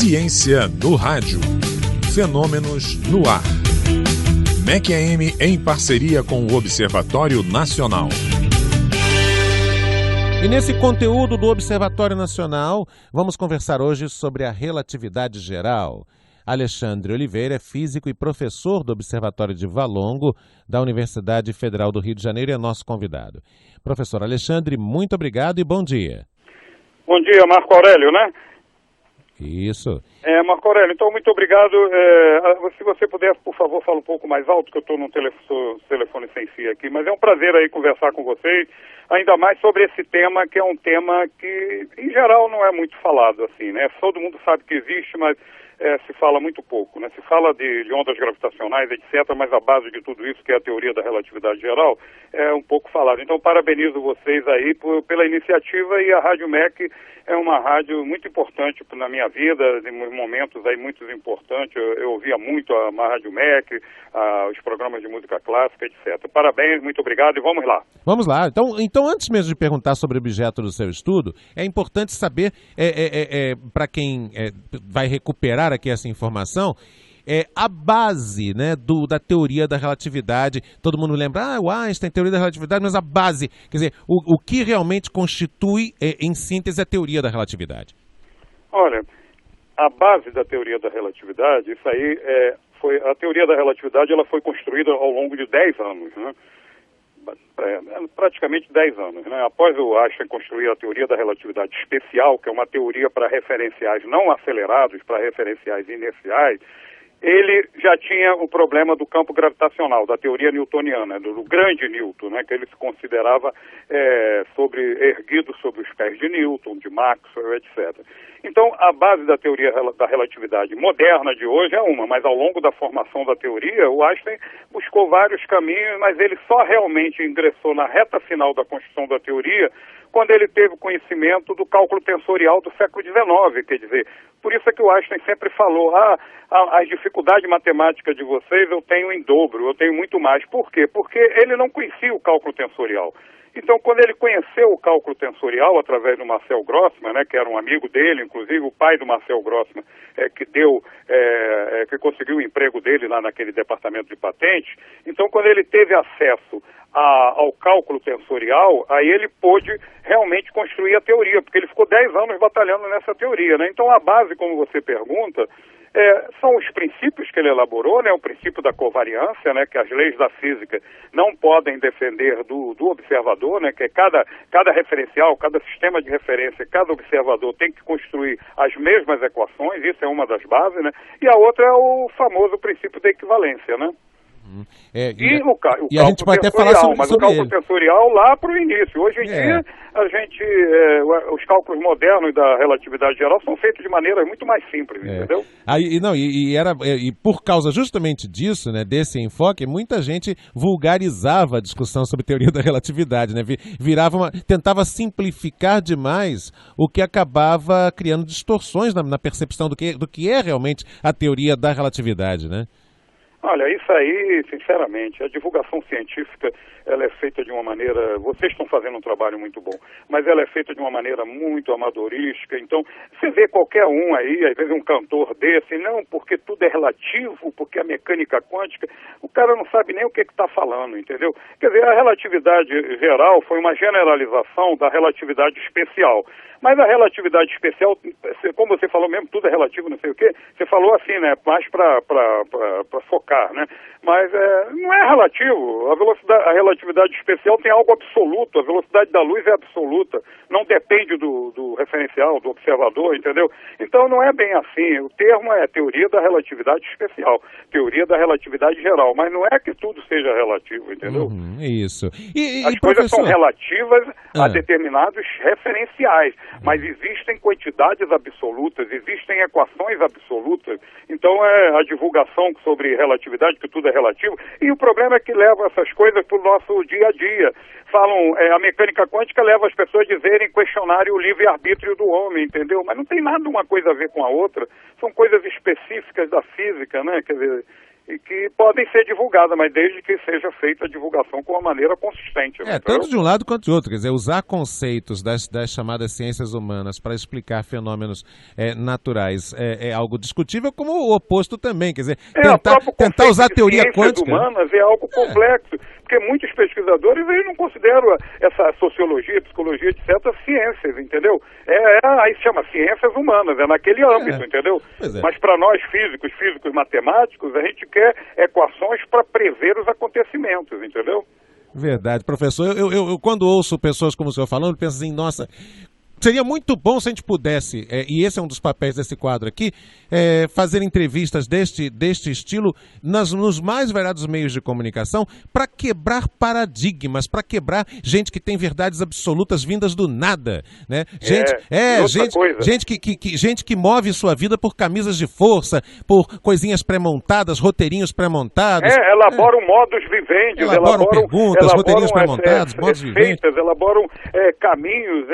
Ciência no rádio. Fenômenos no ar. MEC-AM em parceria com o Observatório Nacional. E nesse conteúdo do Observatório Nacional, vamos conversar hoje sobre a relatividade geral. Alexandre Oliveira é físico e professor do Observatório de Valongo, da Universidade Federal do Rio de Janeiro, e é nosso convidado. Professor Alexandre, muito obrigado e bom dia. Bom dia, Marco Aurélio, né? Isso. Marco Aurélio, então muito obrigado. Se você puder, por favor, fala um pouco mais alto, que eu estou num telefone sem fio aqui, mas é um prazer aí conversar com vocês, ainda mais sobre esse tema, que é um tema que, em geral, não é muito falado, assim, né? Todo mundo sabe que existe, mas se fala muito pouco, né? Se fala de ondas gravitacionais, etc., mas a base de tudo isso, que é a teoria da relatividade geral, é um pouco falado. Então, parabenizo vocês aí pela iniciativa, e a Rádio MEC é uma rádio muito importante na minha vida, em momentos aí muito importantes. Eu ouvia muito a Rádio MEC, os programas de música clássica, etc. Parabéns, muito obrigado e vamos lá. Vamos lá. Então antes mesmo de perguntar sobre o objeto do seu estudo, é importante saber, para quem vai recuperar aqui essa informação, a base, né, da teoria da relatividade. Todo mundo lembra, o Einstein, teoria da relatividade, mas a base, quer dizer, o que realmente constitui, em síntese, a teoria da relatividade? Olha, a base da teoria da relatividade, isso aí a teoria da relatividade, ela foi construída ao longo de 10 anos, né? Praticamente 10 anos, né? Após o Einstein construir a teoria da relatividade especial, que é uma teoria para referenciais não acelerados, para referenciais inerciais, ele já tinha o problema do campo gravitacional, da teoria newtoniana, do grande Newton, né, que ele se considerava erguido sobre os pés de Newton, de Maxwell, etc. Então, a base da teoria da relatividade moderna de hoje é uma, mas ao longo da formação da teoria, o Einstein buscou vários caminhos, mas ele só realmente ingressou na reta final da construção da teoria quando ele teve conhecimento do cálculo tensorial do século XIX, quer dizer, por isso é que o Einstein sempre falou, as dificuldades matemáticas de vocês eu tenho em dobro, eu tenho muito mais. Por quê? Porque ele não conhecia o cálculo tensorial. Então, quando ele conheceu o cálculo tensorial através do Marcel Grossman, né, que era um amigo dele, inclusive o pai do Marcel Grossman, que conseguiu o emprego dele lá naquele departamento de patentes, então quando ele teve acesso ao cálculo tensorial, aí ele pôde realmente construir a teoria, porque ele ficou 10 anos batalhando nessa teoria, né? Então a base, como você pergunta, são os princípios que ele elaborou, né? O princípio da covariância, né? Que as leis da física não podem defender do observador, né? Que cada referencial, cada sistema de referência, cada observador tem que construir as mesmas equações, isso é uma das bases, né? E a outra é o famoso princípio da equivalência, né? E a gente vai até falar sobre o cálculo tensorial lá para o início. Hoje em dia, os cálculos modernos da relatividade geral são feitos de maneira muito mais simples, entendeu? E por causa justamente disso, né, desse enfoque, muita gente vulgarizava a discussão sobre teoria da relatividade, né? Tentava simplificar demais, o que acabava criando distorções na percepção do que é realmente a teoria da relatividade, né? Olha, isso aí, sinceramente, a divulgação científica, ela é feita de uma maneira, vocês estão fazendo um trabalho muito bom, mas ela é feita de uma maneira muito amadorística. Então, você vê qualquer um aí, às vezes um cantor desse, não, porque tudo é relativo, porque a mecânica quântica, o cara não sabe nem o que está falando, entendeu? Quer dizer, a relatividade geral foi uma generalização da relatividade especial. Mas a relatividade especial, como você falou mesmo, tudo é relativo, não sei o quê, você falou assim, né, mais para focar, né? Mas não é relativo. A relatividade especial tem algo absoluto, a velocidade da luz é absoluta, não depende do referencial, do observador, entendeu? Então não é bem assim. O termo é teoria da relatividade especial, teoria da relatividade geral, mas não é que tudo seja relativo, entendeu? Isso. As coisas são relativas a determinados referenciais, mas existem quantidades absolutas, existem equações absolutas. Então a divulgação sobre relatividade, que tudo é relativo, e o problema é que leva essas coisas para o nosso dia a dia. Falam, a mecânica quântica leva as pessoas a dizerem, questionarem o livre-arbítrio do homem, entendeu? Mas não tem nada uma coisa a ver com a outra, são coisas específicas da física, né? Quer dizer, e que podem ser divulgadas, mas desde que seja feita a divulgação com uma maneira consistente. Tanto de um lado quanto de outro. Quer dizer, usar conceitos das chamadas ciências humanas para explicar fenômenos naturais é algo discutível, como o oposto também. Quer dizer, tentar usar a teoria quântica... humanas é algo complexo, porque muitos pesquisadores eles não consideram essa sociologia, psicologia, etc., ciências, entendeu? Aí se chama ciências humanas, é naquele âmbito, entendeu? Mas para nós físicos matemáticos, a gente quer equações para prever os acontecimentos, entendeu? Verdade, professor. Eu quando ouço pessoas como o senhor falando, penso assim, nossa, seria muito bom se a gente pudesse, e esse é um dos papéis desse quadro aqui, fazer entrevistas deste estilo nos mais variados meios de comunicação para quebrar paradigmas, para quebrar gente que tem verdades absolutas vindas do nada, né? Gente que move sua vida por camisas de força, por coisinhas pré-montadas, roteirinhos pré-montados. Elaboram modos viventes, elaboram perguntas, roteirinhos pré-montados, modos viventes. Elaboram caminhos,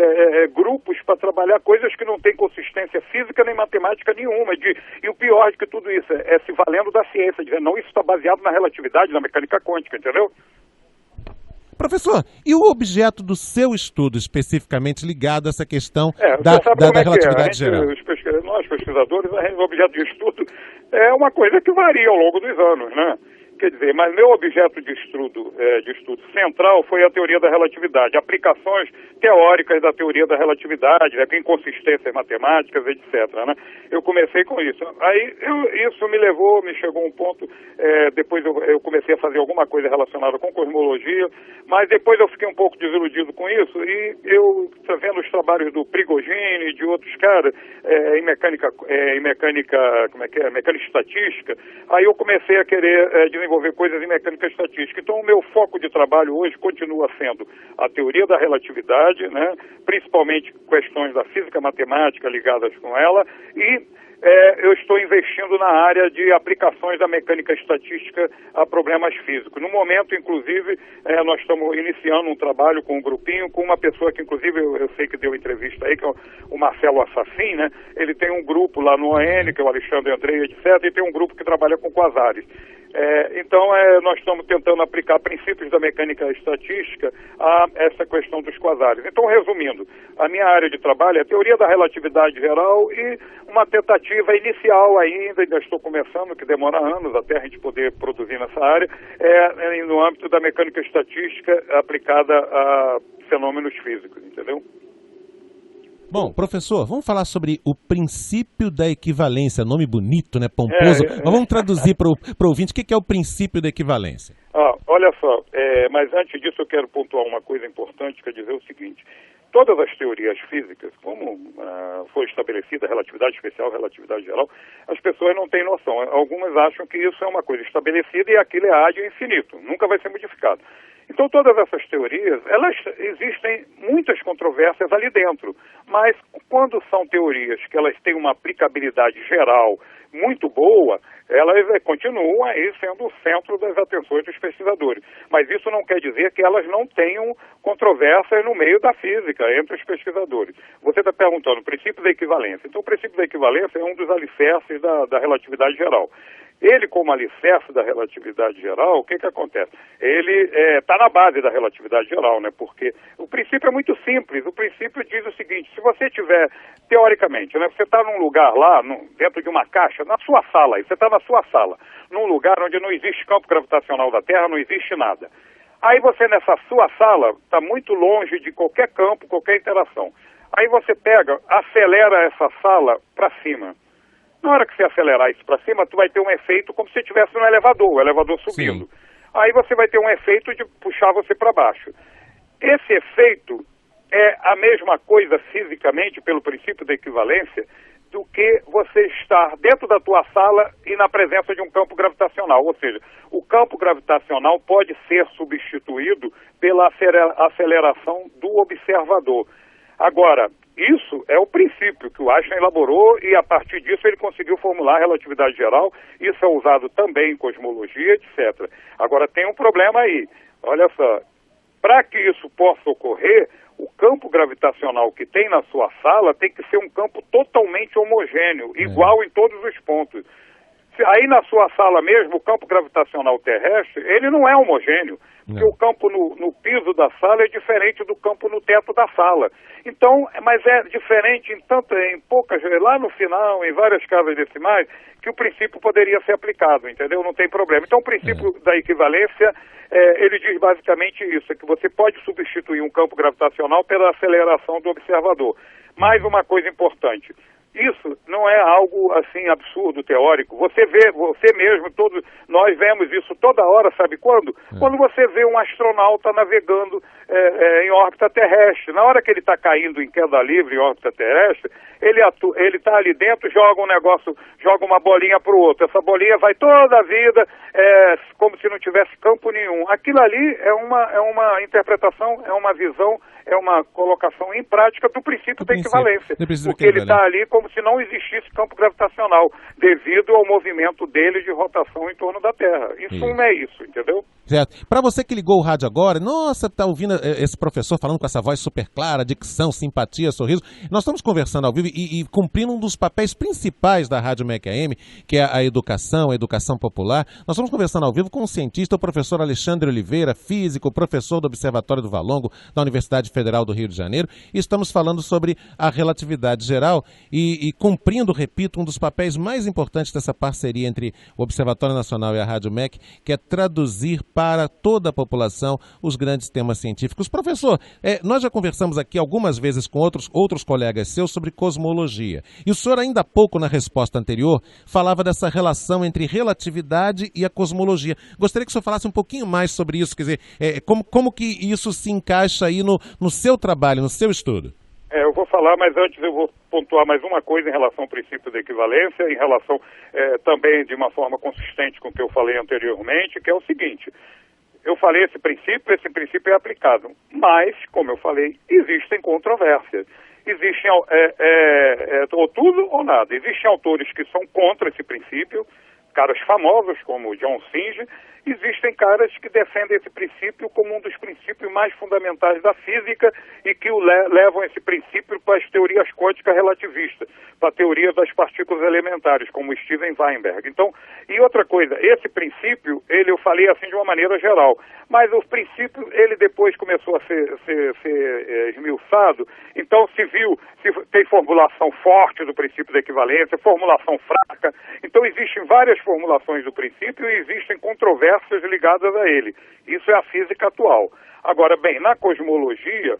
grupos para trabalhar coisas que não têm consistência física nem matemática nenhuma. E o pior de que tudo isso é se valendo da ciência, dizendo, não, isso está baseado na relatividade, na mecânica quântica, entendeu? Professor, e o objeto do seu estudo, especificamente ligado a essa questão da relatividade geral? Nós, pesquisadores, o objeto de estudo é uma coisa que varia ao longo dos anos, né? Quer dizer, mas meu objeto de estudo central foi a teoria da relatividade, aplicações teóricas da teoria da relatividade, inconsistências matemáticas, etc., né? Eu comecei com isso. Aí isso me chegou a um ponto, depois eu comecei a fazer alguma coisa relacionada com cosmologia, mas depois eu fiquei um pouco desiludido com isso e eu, vendo os trabalhos do Prigogine e de outros caras em mecânica estatística, aí eu comecei a querer desenvolver coisas em mecânica estatística. Então, o meu foco de trabalho hoje continua sendo a teoria da relatividade, né, principalmente questões da física matemática ligadas com ela, e eu estou investindo na área de aplicações da mecânica estatística a problemas físicos. No momento, inclusive, nós estamos iniciando um trabalho com um grupinho, com uma pessoa que, inclusive, eu sei que deu entrevista aí, que é o Marcelo Assassin, né? Ele tem um grupo lá no ON, que é o Alexandre Andrei, etc., e tem um grupo que trabalha com quasares. Então, nós estamos tentando aplicar princípios da mecânica estatística a essa questão dos quasares. Então, resumindo, a minha área de trabalho é a teoria da relatividade geral e uma tentativa inicial ainda estou começando, que demora anos até a gente poder produzir nessa área, no âmbito da mecânica estatística aplicada a fenômenos físicos, entendeu? Bom, professor, vamos falar sobre o princípio da equivalência, nome bonito, né, pomposo, mas vamos traduzir para o ouvinte o que é o princípio da equivalência. Olha só, mas antes disso eu quero pontuar uma coisa importante, que é dizer o seguinte: todas as teorias físicas, como foi estabelecida, relatividade especial, relatividade geral, as pessoas não têm noção. Algumas acham que isso é uma coisa estabelecida e aquilo é ad infinito, nunca vai ser modificado. Então, todas essas teorias, existem muitas controvérsias ali dentro, mas quando são teorias que elas têm uma aplicabilidade geral muito boa, elas continuam aí sendo o centro das atenções dos pesquisadores. Mas isso não quer dizer que elas não tenham controvérsias no meio da física, entre os pesquisadores. Você está perguntando o princípio da equivalência. Então, o princípio da equivalência é um dos alicerces da relatividade geral. Ele, como alicerce da relatividade geral, o que acontece? Ele está na base da relatividade geral, né? Porque o princípio é muito simples. O princípio diz o seguinte: se você tiver, teoricamente, né, você está num lugar lá, dentro de uma caixa, na sua sala, você está na sua sala, num lugar onde não existe campo gravitacional da Terra, não existe nada. Aí você, nessa sua sala, está muito longe de qualquer campo, qualquer interação. Aí você pega, acelera essa sala para cima. Na hora que você acelerar isso para cima, tu vai ter um efeito como se estivesse no elevador, o elevador subindo. Sim. Aí você vai ter um efeito de puxar você para baixo. Esse efeito é a mesma coisa fisicamente, pelo princípio da equivalência, do que você estar dentro da tua sala e na presença de um campo gravitacional. Ou seja, o campo gravitacional pode ser substituído pela aceleração do observador. Agora, isso é o princípio que o Einstein elaborou e, a partir disso, ele conseguiu formular a relatividade geral. Isso é usado também em cosmologia, etc. Agora, tem um problema aí. Olha só, para que isso possa ocorrer, o campo gravitacional que tem na sua sala tem que ser um campo totalmente homogêneo, igual em todos os pontos. Aí na sua sala mesmo, o campo gravitacional terrestre, ele não é homogêneo. Porque o campo no piso da sala é diferente do campo no teto da sala. Então, mas é diferente em poucas, lá no final, em várias casas decimais, que o princípio poderia ser aplicado, entendeu? Não tem problema. Então, o princípio da equivalência, ele diz basicamente isso, é que você pode substituir um campo gravitacional pela aceleração do observador. Mais uma coisa importante. Isso não é algo assim absurdo, teórico. Você mesmo, todos nós vemos isso toda hora, sabe quando? Quando você vê um astronauta navegando em órbita terrestre. Na hora que ele está caindo em queda livre em órbita terrestre, ele está ali dentro, joga um negócio, joga uma bolinha para o outro. Essa bolinha vai toda a vida como se não tivesse campo nenhum. Aquilo ali é uma interpretação, é uma visão, é uma colocação em prática do princípio da equivalência. Porque ele está ali como se não existisse campo gravitacional, devido ao movimento dele de rotação em torno da Terra. Isso não é isso, entendeu? Certo. Para você que ligou o rádio agora, nossa, está ouvindo esse professor falando com essa voz super clara, dicção, simpatia, sorriso. Nós estamos conversando ao vivo e cumprindo um dos papéis principais da Rádio MEC AM, que é a educação popular. Nós estamos conversando ao vivo com um cientista, o professor Alexandre Oliveira, físico, professor do Observatório do Valongo, da Universidade Federal do Rio de Janeiro, e estamos falando sobre a relatividade geral e cumprindo, repito, um dos papéis mais importantes dessa parceria entre o Observatório Nacional e a Rádio MEC, que é traduzir para toda a população os grandes temas científicos. Professor, nós já conversamos aqui algumas vezes com outros colegas seus sobre cosmologia. E o senhor, ainda há pouco, na resposta anterior, falava dessa relação entre relatividade e a cosmologia. Gostaria que o senhor falasse um pouquinho mais sobre isso, quer dizer, como que isso se encaixa aí no seu trabalho, no seu estudo? Eu vou falar, mas antes eu vou pontuar mais uma coisa em relação ao princípio da equivalência, em relação também de uma forma consistente com o que eu falei anteriormente, que é o seguinte: eu falei esse princípio é aplicado, mas, como eu falei, existem controvérsias. Existem, ou tudo ou nada. Existem autores que são contra esse princípio, caras famosos como John Singer. Existem caras que defendem esse princípio como um dos princípios mais fundamentais da física e que levam esse princípio para as teorias quânticas relativistas, para a teoria das partículas elementares, como Steven Weinberg. Então, e outra coisa, esse princípio, eu falei assim de uma maneira geral, mas o princípio, ele depois começou a ser esmiuçado, então se tem formulação forte do princípio da equivalência, formulação fraca, então existem várias formulações do princípio e existem controvérsias ligadas a ele. Isso é a física atual. Agora, bem, na cosmologia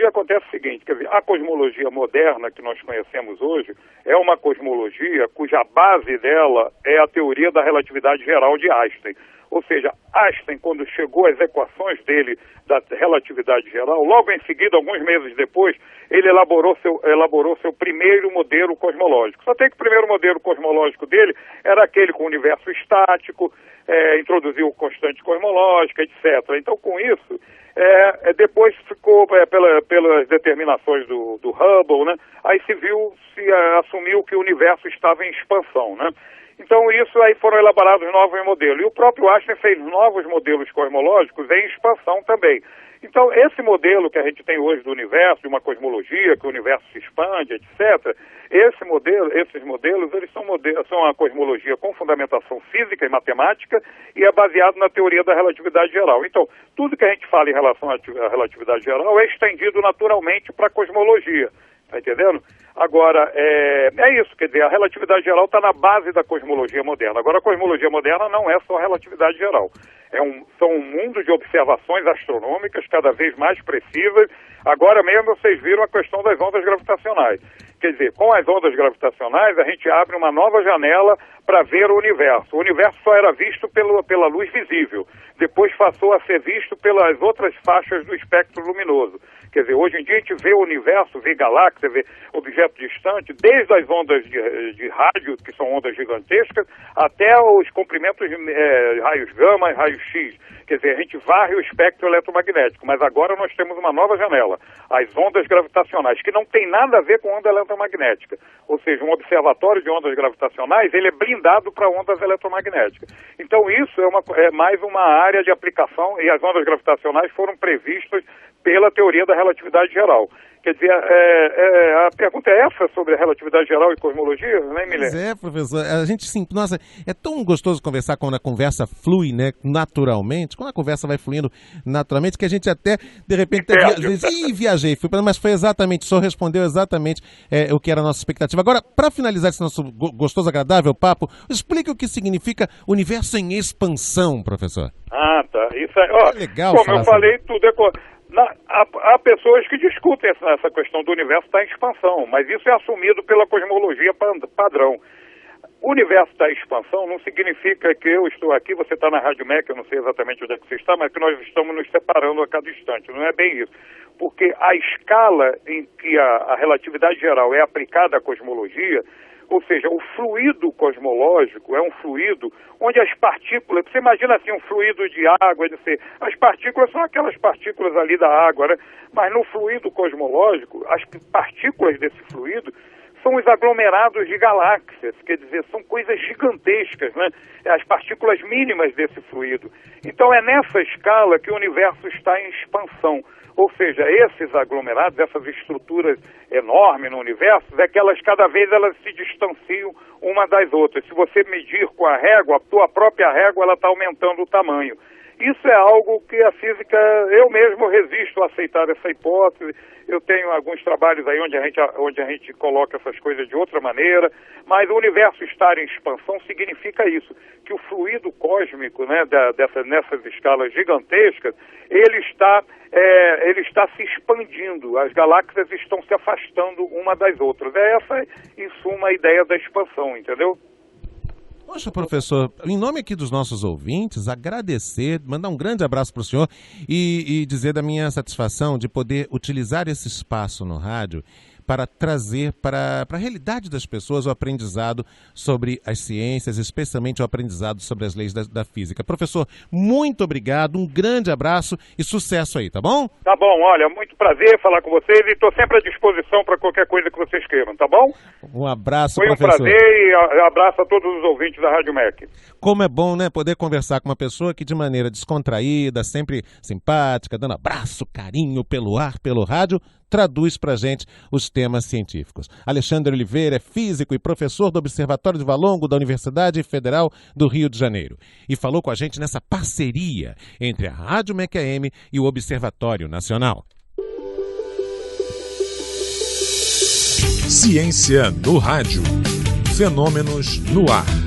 acontece o seguinte, quer dizer, a cosmologia moderna que nós conhecemos hoje é uma cosmologia cuja base dela é a teoria da relatividade geral de Einstein. Ou seja, Einstein, quando chegou às equações dele da relatividade geral, logo em seguida, alguns meses depois, ele elaborou seu primeiro modelo cosmológico. Só tem que o primeiro modelo cosmológico dele era aquele com o universo estático, introduziu constante cosmológica, etc. Então, com isso, depois ficou, pelas determinações do Hubble, né, aí assumiu que o universo estava em expansão, né? Então, isso aí foram elaborados novos modelos. E o próprio Einstein fez novos modelos cosmológicos em expansão também. Então, esse modelo que a gente tem hoje do universo, de uma cosmologia, que o universo se expande, etc., esses modelos, eles são a cosmologia com fundamentação física e matemática e é baseado na teoria da relatividade geral. Então, tudo que a gente fala em relação à relatividade geral é estendido naturalmente para a cosmologia. Tá entendendo? Agora, é isso, quer dizer, a relatividade geral está na base da cosmologia moderna. Agora, a cosmologia moderna não é só a relatividade geral. São um mundo de observações astronômicas cada vez mais precisas. Agora mesmo vocês viram a questão das ondas gravitacionais. Quer dizer, com as ondas gravitacionais, a gente abre uma nova janela para ver o universo. O universo só era visto pela luz visível. Depois passou a ser visto pelas outras faixas do espectro luminoso. Quer dizer, hoje em dia a gente vê o universo, vê galáxia, vê objeto distante, desde as ondas de rádio, que são ondas gigantescas, até os comprimentos raios gama e raios X. Quer dizer, a gente varre o espectro eletromagnético, mas agora nós temos uma nova janela, as ondas gravitacionais, que não tem nada a ver com onda eletromagnética. Ou seja, um observatório de ondas gravitacionais, ele é blindado para ondas eletromagnéticas. Então isso é mais uma área de aplicação, e as ondas gravitacionais foram previstas pela teoria da relatividade geral. Quer dizer, a pergunta é essa sobre a relatividade geral e cosmologia, né, Milene? Pois é, professor. A gente sim, nossa, é tão gostoso conversar quando a conversa flui, né, naturalmente, quando a conversa vai fluindo naturalmente, que a gente até, de repente, viajei, mas foi exatamente, o senhor respondeu exatamente o que era a nossa expectativa. Agora, para finalizar esse nosso gostoso, agradável papo, explique o que significa universo em expansão, professor. Ah, tá. Isso é legal. Como eu falei, tudo é... Há pessoas que discutem essa questão do universo estar em expansão, mas isso é assumido pela cosmologia padrão. O universo está em expansão não significa que eu estou aqui, você está na Rádio MEC, eu não sei exatamente onde é que você está, mas que nós estamos nos separando a cada instante. Não é bem isso. Porque a escala em que a relatividade geral é aplicada à cosmologia, ou seja, o fluido cosmológico é um fluido onde as partículas, você imagina assim, um fluido de água, as partículas são aquelas partículas ali da água, né? Mas no fluido cosmológico, as partículas desse fluido são os aglomerados de galáxias, quer dizer, são coisas gigantescas, né? As partículas mínimas desse fluido. Então é nessa escala que o universo está em expansão. Ou seja, esses aglomerados, essas estruturas enormes no universo, é que cada vez elas se distanciam uma das outras. Se você medir com a régua, a tua própria régua ela está aumentando o tamanho. Isso é algo que a física, eu mesmo resisto a aceitar essa hipótese. Eu tenho alguns trabalhos aí onde a gente coloca essas coisas de outra maneira, mas o universo estar em expansão significa isso, que o fluido cósmico, né, nessas escalas gigantescas, ele está se expandindo, as galáxias estão se afastando uma das outras. É essa, em suma, a ideia da expansão, entendeu? Poxa, professor, em nome aqui dos nossos ouvintes, agradecer, mandar um grande abraço para o senhor e dizer da minha satisfação de poder utilizar esse espaço no rádio para trazer para a realidade das pessoas o aprendizado sobre as ciências, especialmente o aprendizado sobre as leis da física. Professor, muito obrigado, um grande abraço e sucesso aí, tá bom? Tá bom, olha, muito prazer falar com vocês e estou sempre à disposição para qualquer coisa que vocês queiram, tá bom? Um abraço, Foi professor. Foi um prazer e abraço a todos os ouvintes da Rádio MEC. Como é bom, né, poder conversar com uma pessoa que de maneira descontraída, sempre simpática, dando abraço, carinho pelo ar, pelo rádio, traduz pra gente os temas científicos. Alexandre Oliveira é físico e professor do Observatório de Valongo da Universidade Federal do Rio de Janeiro. E falou com a gente nessa parceria entre a Rádio MEC AM e o Observatório Nacional. Ciência no rádio. Fenômenos no ar.